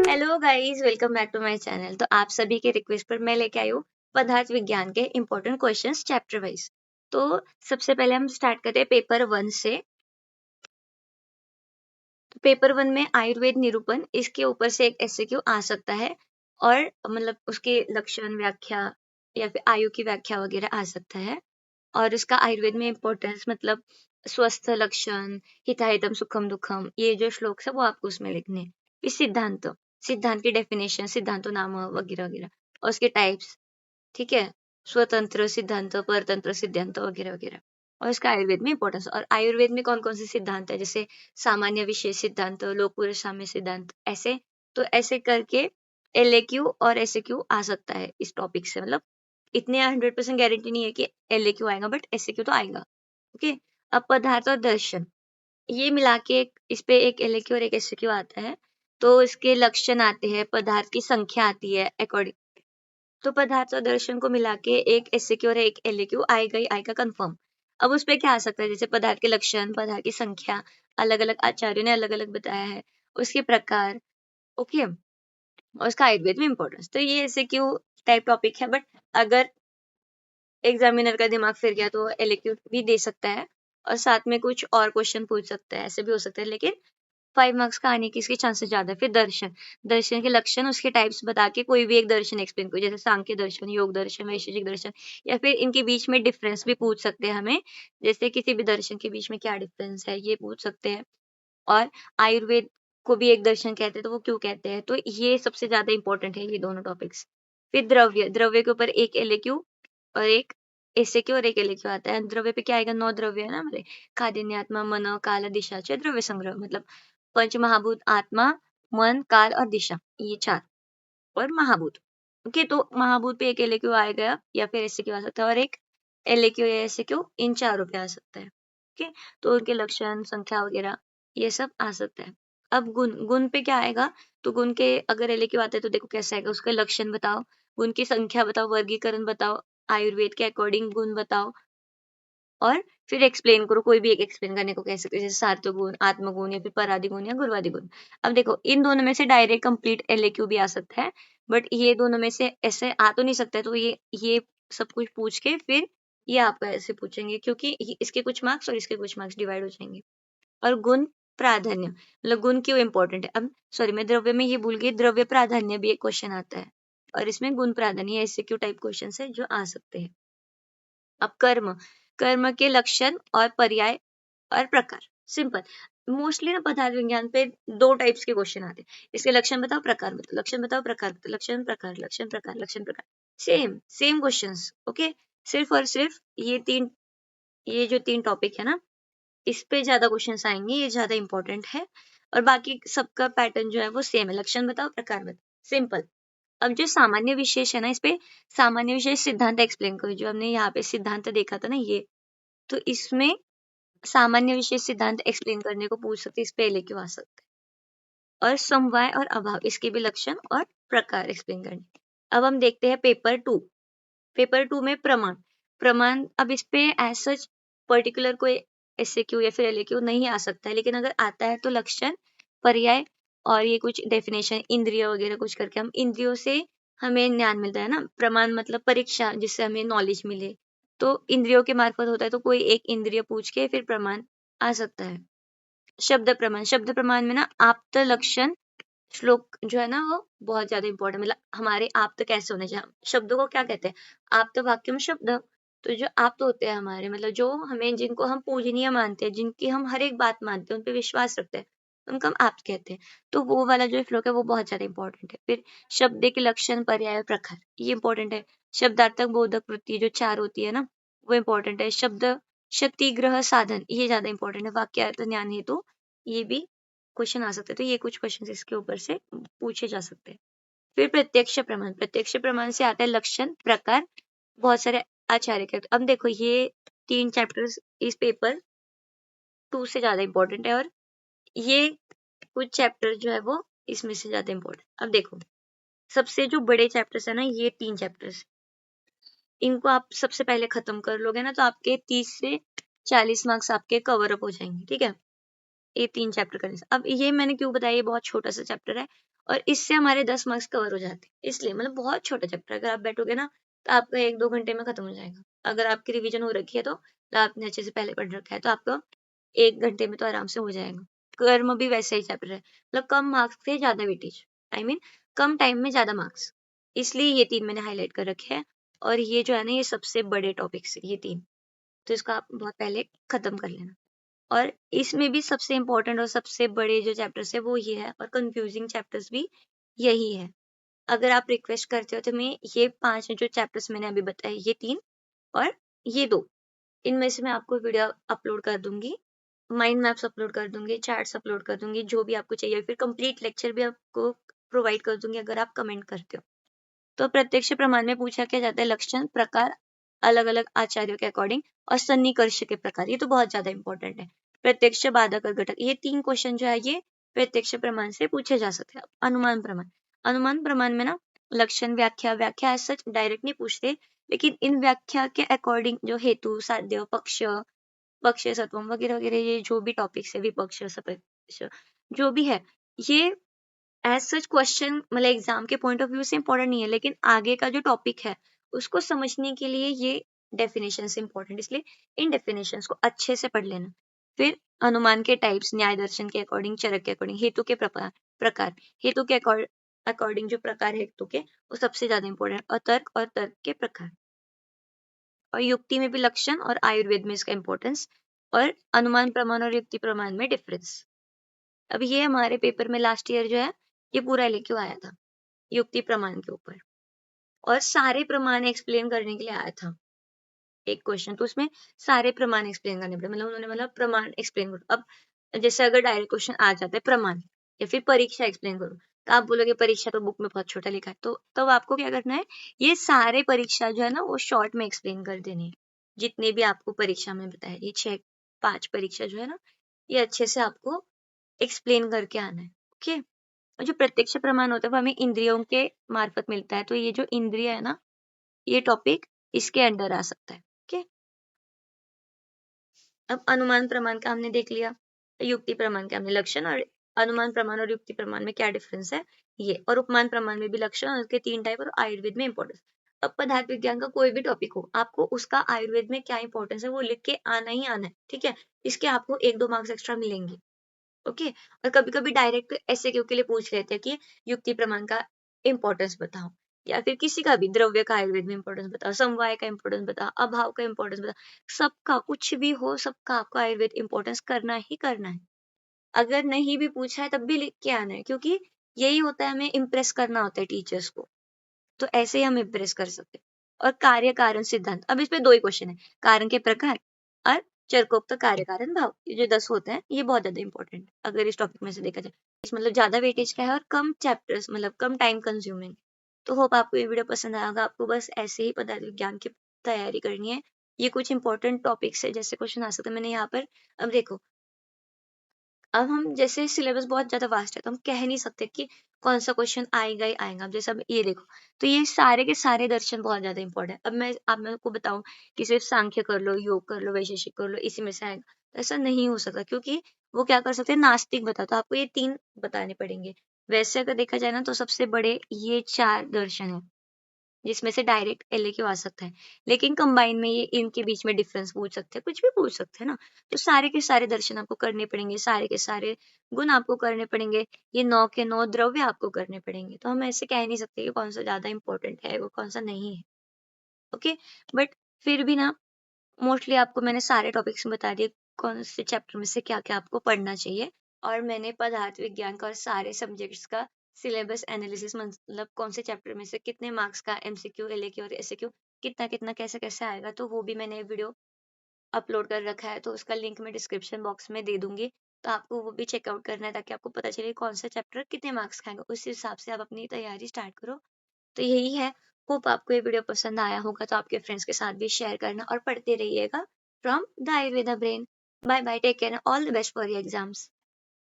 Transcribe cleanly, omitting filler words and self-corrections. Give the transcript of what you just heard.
Hello guys, welcome back to my channel. तो आप सभी के रिक्वेस्ट पर मैं लेके आई हूँ पदार्थ विज्ञान के इंपॉर्टेंट क्वेश्चंस चैप्टर वाइज। तो सबसे पहले हम स्टार्ट करते हैं पेपर 1 से। तो पेपर 1 में आयुर्वेद निरूपण, इसके ऊपर से एक एमसीक्यू आ सकता है और मतलब उसके लक्षण, व्याख्या या फिर आयु की व्याख्या वगैरह आ सकता है। और उसका आयुर्वेद में इम्पोर्टेंस मतलब स्वस्थ लक्षण, हिताहितम सुखम दुखम, ये जो श्लोक है वो आपको उसमें लिखने हैं। फिर सिद्धांत, सिद्धांत की डेफिनेशन, सिद्धांतों नाम वगैरह वगैरह, और उसके टाइप्स, ठीक है, स्वतंत्र सिद्धांत, परतंत्र सिद्धांत वगैरह वगैरह, और इसका आयुर्वेद में इंपॉर्टेंस। और आयुर्वेद में कौन कौन से सिद्धांत है, जैसे सामान्य विशेष सिद्धांत, लोक पुरुष साम्य सिद्धांत, ऐसे। तो ऐसे करके एलएक्यू और एसएक्यू आ सकता है इस टॉपिक से। मतलब इतने 100% गारंटी नहीं है कि एलएक्यू आएगा, बट एसएक्यू तो आएगा। ओके। अब पदार्थ और दर्शन, ये मिला के इस पे एक एलएक्यू और एक एसएक्यू आता है। तो इसके लक्षण आते हैं, पदार्थ की संख्या आती है अकॉर्डिंग। तो पदार्थ और दर्शन को मिला के एक एसएक्यू और एक एलएक्यू आएगा ही आएगा कंफर्म। अब उस पे क्या आ सकता है, जैसे पदार्थ के लक्षण, पदार्थ की संख्या, अलग अलग आचार्यों ने अलग अलग बताया है, उसके प्रकार। ओके। और उसका आयुर्वेद में इंपॉर्टेंस। तो ये एसएक्यू टाइप टॉपिक है, बट अगर एग्जामिनर का दिमाग फिर गया तो एलएक्यू भी दे सकता है और साथ में कुछ और क्वेश्चन पूछ सकता है, ऐसे भी हो सकता है। लेकिन 5 मार्क्स का आने के इसके चांसेस ज्यादा है। फिर दर्शन, दर्शन के लक्षण, उसके टाइप्स बता के कोई भी एक दर्शन एक्सप्लेन करो, जैसे सांख्य दर्शन, योग दर्शन, वैशेषिक दर्शन, या फिर इनके बीच में डिफरेंस भी पूछ सकते हैं हमें, जैसे किसी भी दर्शन के बीच में क्या डिफरेंस है ये पूछ सकते हैं। और आयुर्वेद को भी एक दर्शन कहते हैं, तो वो क्यों कहते हैं, तो ये सबसे ज्यादा इंपॉर्टेंट है ये दोनों टॉपिक्स। फिर द्रव्य, द्रव्य के ऊपर एक एलएक्यू और एक एसएक्यू और एक एलएक्यू आता है। द्रव्य पे क्या आएगा, 9 द्रव्य है ना हमारे, खादिन्य, आत्मा, मन, काल, दिशा, च द्रव्य संग्रह, मतलब पंच महाभूत, आत्मा, मन, काल और दिशा, ये 4 और महाभूत। ओके। तो महाभूत पे एक एलएक्यू आएगा या फिर एसएक्यू आ सकता है, और एक एलएक्यू या एसएक्यू इन चारों पे आ सकता है। ओके। तो उनके लक्षण, संख्या वगैरह ये सब आ सकता है। अब गुण, गुण पे क्या आएगा, तो गुण के अगर एलएक्यू आते हैं तो देखो कैसा आएगा, उसके लक्षण बताओ, गुण की संख्या बताओ, वर्गीकरण बताओ, आयुर्वेद के अकॉर्डिंग गुण बताओ, और फिर एक्सप्लेन करो। कोई भी एक एक्सप्लेन करने को कह सकते हो, जैसे सार्थ गुण, आत्मगुण, या फिर परादि गुण या गुरुवादि गुण। अब देखो इन दोनों में से डायरेक्ट कंप्लीट एलएक्यू भी आ सकता है, बट ये दोनों में से ऐसे आ तो नहीं सकता है। तो ये सब कुछ पूछ के फिर ये आपका ऐसे पूछेंगे, क्योंकि इसके कुछ मार्क्स और इसके कुछ मार्क्स डिवाइड हो जाएंगे। और गुण प्राधान्य, मतलब गुण क्यों इंपॉर्टेंट है। अब सॉरी, मैं द्रव्य में ये भूल गई, द्रव्य प्राधान्य भी एक क्वेश्चन आता है, और इसमें गुण प्राधान्य एसक्यू टाइप क्वेश्चन है जो आ सकते हैं। अब कर्म, कर्म के लक्षण और पर्याय और प्रकार, सिंपल। मोस्टली ना पदार्थ विज्ञान पे 2 टाइप्स के क्वेश्चन आते हैं, इसके लक्षण बताओ, प्रकार बताओ, लक्षण बताओ, प्रकार बताओ, लक्षण प्रकार, लक्षण प्रकार, लक्षण प्रकार, सेम सेम क्वेश्चंस। ओके। सिर्फ और सिर्फ ये जो 3 टॉपिक है ना, इस पे ज्यादा क्वेश्चंस आएंगे, ये ज्यादा इंपॉर्टेंट है। और बाकी सबका पैटर्न जो है वो सेम है, लक्षण बताओ, प्रकार बताओ, सिंपल। अब जो सामान्य विशेष है ना, इस पे सामान्य विशेष सिद्धांत एक्सप्लेन करो, जो हमने यहाँ पे सिद्धांत देखा था ना ये। तो इसमें सामान्य विशेष सिद्धांत एक्सप्लेन करने को पूछ सकते, इस पे एलएक्यू आ सकते हैं। और समवाय और अभाव, इसके भी लक्षण और प्रकार एक्सप्लेन करने। अब हम देखते हैं पेपर 2। पेपर 2 में प्रमाण, प्रमाण, अब इस पे एज सच पर्टिकुलर कोई एसएक्यू या फिर एलएक्यू नहीं आ सकता है, लेकिन अगर आता है तो लक्षण, पर्याय, और ये कुछ डेफिनेशन, इंद्रिय वगैरह कुछ करके, हम इंद्रियों से हमें ज्ञान मिलता है ना। प्रमाण मतलब परीक्षा, जिससे हमें नॉलेज मिले, तो इंद्रियों के मार्फत होता है। तो कोई एक इंद्रिय पूछ के फिर प्रमाण आ सकता है। शब्द प्रमाण, शब्द प्रमाण में ना आप्त लक्षण श्लोक जो है ना वो बहुत ज्यादा इंपॉर्टेंट, मतलब हमारे आप्त कैसे होने चाहिए। शब्दों को क्या कहते हैं, आप्त वाक्यम शब्द। तो जो आप्त होते हैं हमारे, मतलब जो हमें, जिनको हम पूजनीय मानते हैं, जिनकी हम हर एक बात मानते हैं, उन पे विश्वास रखते हैं, उनको हम आप्त कहते हैं। तो वो वाला जो श्लोक है वो बहुत ज्यादा इंपॉर्टेंट है। फिर शब्द के लक्षण, पर्याय, प्रकार, ये इंपॉर्टेंट है। शब्दार्थक, बोधक, वृत्ति जो 4 होती है ना, वो इंपॉर्टेंट है। शब्द, शक्ति, ग्रह, साधन, ये ज्यादा इंपॉर्टेंट है। वाक्यार्थ, ज्ञान हेतु, ये भी क्वेश्चन आ सकते हैं। तो ये कुछ क्वेश्चन इसके ऊपर से पूछे जा सकते हैं। फिर प्रत्यक्ष प्रमाण, प्रत्यक्ष प्रमाण से आता है लक्षण, प्रकार, बहुत सारे आचार्य के। अब देखो ये 3 चैप्टर्स इस पेपर 2 से ज्यादा इंपॉर्टेंट है, और ये कुछ चैप्टर जो है वो इसमें से ज्यादा इंपॉर्टेंट। अब देखो सबसे जो बड़े चैप्टर्स है ना, ये 3 चैप्टर्स, इनको आप सबसे पहले खत्म कर लोगे ना, तो आपके 30 से 40 मार्क्स आपके कवर अप हो जाएंगे। ठीक है। ये 3 चैप्टर करने से। अब ये मैंने क्यों बताया, ये बहुत छोटा सा चैप्टर है और इससे हमारे 10 मार्क्स कवर हो जाते हैं, इसलिए मतलब बहुत छोटा चैप्टर है। अगर आप बैठोगे ना तो आपका 1-2 घंटे में खत्म हो जाएगा। अगर आपकी रिवीजन हो रखी है तो आपने अच्छे से पहले पढ़ रखा है तो आपको 1 घंटे में तो आराम से हो जाएगा। कर्म भी वैसा ही चैप्टर है, मतलब कम मार्क्स से ज्यादा weightage, I mean come time में ज्यादा मार्क्स, इसलिए ये 3 मैंने हाईलाइट कर रखे हैं। और ये जो है ना, ये सबसे बड़े टॉपिक्स ये 3, तो इसको आप बहुत पहले खत्म कर लेना। और इसमें भी सबसे इम्पोर्टेंट और सबसे बड़े जो चैप्टर्स है वो ये है, और कंफ्यूजिंग चैप्टर्स भी यही है। अगर आप रिक्वेस्ट करते हो तो मैं ये 5 जो चैप्टर्स मैंने अभी बताए, ये 3 और ये 2, इनमें से मैं आपको वीडियो अपलोड कर दूंगी, माइंड मैप्स अपलोड कर दूंगी, चार्ट्स अपलोड कर दूंगी, जो भी आपको चाहिए, फिर कंप्लीट लेक्चर भी आपको प्रोवाइड कर दूंगी अगर आप कमेंट करते हो। तो प्रत्यक्ष प्रमाण में पूछा क्या जाता है, लक्षण प्रकार अलग अलग आचार्यों के अकॉर्डिंग और सन्निकर्ष के प्रकार, ये तो बहुत ज्यादा इंपॉर्टेंट है। प्रत्यक्ष, बाधक और घटक, ये 3 क्वेश्चन जो है ये प्रत्यक्ष प्रमाण से पूछे जा सकते हैं। अनुमान प्रमाण, अनुमान प्रमाण में ना लक्षण, व्याख्या, व्याख्या एज सच डायरेक्ट नहीं पूछते, लेकिन इन व्याख्या के अकॉर्डिंग जो हेतु, साध्य, पक्ष, पक्ष सत्वम वगैरह वगैरह, ये जो भी टॉपिक्स है, विपक्ष, सपक्ष, जो भी है, ये एज सच क्वेश्चन मतलब एग्जाम के पॉइंट ऑफ व्यू से इंपॉर्टेंट नहीं है, लेकिन आगे का जो टॉपिक है उसको समझने के लिए ये डेफिनेशन से इंपॉर्टेंट, इसलिए इन डेफिनेशंस को अच्छे से पढ़ लेना। फिर अनुमान के टाइप्स, न्याय दर्शन के अकॉर्डिंग, चरक के अकॉर्डिंग, हेतु के प्रकार, हेतु के अकॉर्डिंग जो प्रकार है हेतु के, वो सबसे ज्यादा इंपॉर्टेंट, और तर्क के प्रकार, और युक्ति में भी लक्षण और आयुर्वेद में इसका इंपॉर्टेंस, और अनुमान प्रमाण और युक्ति प्रमाण में डिफरेंस। अब ये हमारे पेपर में लास्ट ईयर जो है ये पूरा लेके आया था युक्ति प्रमाण के ऊपर, और सारे प्रमाण एक्सप्लेन करने के लिए आया था एक क्वेश्चन, तो उसमें सारे प्रमाण एक्सप्लेन करने पड़े, मतलब उन्होंने मतलब प्रमाण एक्सप्लेन करो। अब जैसे अगर डायरेक्ट क्वेश्चन आ जाता है प्रमाण या फिर परीक्षा एक्सप्लेन करो, तो आप बोलोगे परीक्षा तो बुक में बहुत छोटा लिखा है, तो तब आपको क्या करना है, ये सारे परीक्षा जो है ना वो शॉर्ट में एक्सप्लेन कर देनी है, जितने भी आपको परीक्षा में बताया, ये 6-5 परीक्षा जो है ना, ये अच्छे से आपको एक्सप्लेन करके आना है। ओके, और जो प्रत्यक्ष प्रमाण होता है वो हमें इंद्रियों के मार्फत मिलता है, तो ये जो इंद्रिय है ना, ये टॉपिक इसके अंडर आ सकता है। ओके, अब अनुमान प्रमाण का हमने देख लिया, युक्ति प्रमाण का हमने लक्षण, और अनुमान प्रमाण और युक्ति प्रमाण में क्या डिफरेंस है ये, और उपमान प्रमाण में भी लक्षण और उसके 3 टाइप, और आयुर्वेद में इंपॉर्टेंस। अब पदार्थ विज्ञान का कोई भी टॉपिक हो, आपको उसका आयुर्वेद में क्या इंपॉर्टेंस है वो लिख के आना ही आना है, ठीक है, इसके आपको 1-2 मार्क्स एक्स्ट्रा मिलेंगे। ओके, और कभी कभी डायरेक्ट ऐसे क्यों के लिए पूछ लेते हैं कि युक्ति प्रमाण का इंपॉर्टेंस बताओ, या फिर किसी का भी द्रव्य का आयुर्वेद में इंपॉर्टेंस बताओ, समवाय का इंपॉर्टेंस बताओ, अभाव का इंपॉर्टेंस बताओ, सबका कुछ भी हो, सबका आपको आयुर्वेद इंपॉर्टेंस करना ही करना है। अगर नहीं भी पूछा है तब भी लिख के आना है, क्योंकि यही होता है, हमें इम्प्रेस करना होता है टीचर्स को, तो ऐसे ही हम इम्प्रेस कर सकते हैं। और कार्य कारण सिद्धांत, अब इसमें 2 ही क्वेश्चन है, कारण के प्रकार और चरकोक्त कार्य कारण भाव, ये जो 10 होते हैं ये बहुत ज्यादा इंपॉर्टेंट अगर इस टॉपिक में से देखा जाए, इस मतलब ज्यादा वेटेज का है और कम चैप्टर्स, मतलब कम टाइम कंज्यूमिंग। तो होप आपको ये वीडियो पसंद आएगा, आपको बस ऐसे ही पदार्थ विज्ञान की तैयारी करनी है। ये कुछ इंपॉर्टेंट टॉपिक्स है, जैसे क्वेश्चन आ सकते हैं मैंने यहाँ पर, अब देखो, अब हम जैसे सिलेबस बहुत ज्यादा वास्ट है तो हम कह नहीं सकते कि कौन सा क्वेश्चन आएगा ही आएगा। अब जैसे अब ये देखो, तो ये सारे के सारे दर्शन बहुत ज्यादा इंपॉर्टेंट है। अब मैं आप मेरे को बताऊं कि सिर्फ सांख्य कर लो, योग कर लो, वैशेषिक कर लो, इसी में से आएगा, तो ऐसा नहीं हो सकता, क्योंकि वो क्या कर सकते हैं, नास्तिक बता, तो आपको ये 3 बताने पड़ेंगे। वैसे अगर देखा जाए ना तो सबसे बड़े ये 4 दर्शन है, जिसमें से डायरेक्ट एलएक्यू आ सकता है, लेकिन कंबाइन में ये इनके बीच में डिफरेंस पूछ सकते हैं, कुछ भी पूछ सकते हैं ना। तो सारे के सारे दर्शन आपको करने पड़ेंगे, सारे के सारे गुण आपको करने पड़ेंगे, ये 9 के 9 द्रव्य आपको करने पड़ेंगे, तो हम ऐसे कह नहीं सकते कि कौन सा ज्यादा इंपॉर्टेंट है वो कौन सा नहीं है। ओके, बट फिर भी ना मोस्टली आपको मैंने सारे टॉपिक्स बता दिए, कौन से चैप्टर में से क्या क्या आपको पढ़ना चाहिए, और मैंने पदार्थ विज्ञान का और सारे सब्जेक्ट्स का सिलेबस एनालिसिस, मतलब कौन से चैप्टर में से कितने मार्क्स का एमसीक्यू, एलएक्यू और एसएक्यू कितना कितना कैसे कैसे आएगा, तो वो भी मैंने वीडियो अपलोड कर रखा है, तो उसका लिंक मैं डिस्क्रिप्शन बॉक्स में दे दूंगी, तो आपको वो भी चेकआउट करना है, ताकि आपको पता चले कौन सा चैप्टर कितने मार्क्स खाएगा, उस हिसाब से आप अपनी तैयारी स्टार्ट करो। तो यही है, होप आपको ये वीडियो पसंद आया होगा, तो आपके फ्रेंड्स के साथ भी शेयर करना और पढ़ते रहिएगा from the Ayurveda brain. Bye bye, take care, all the best for your exams.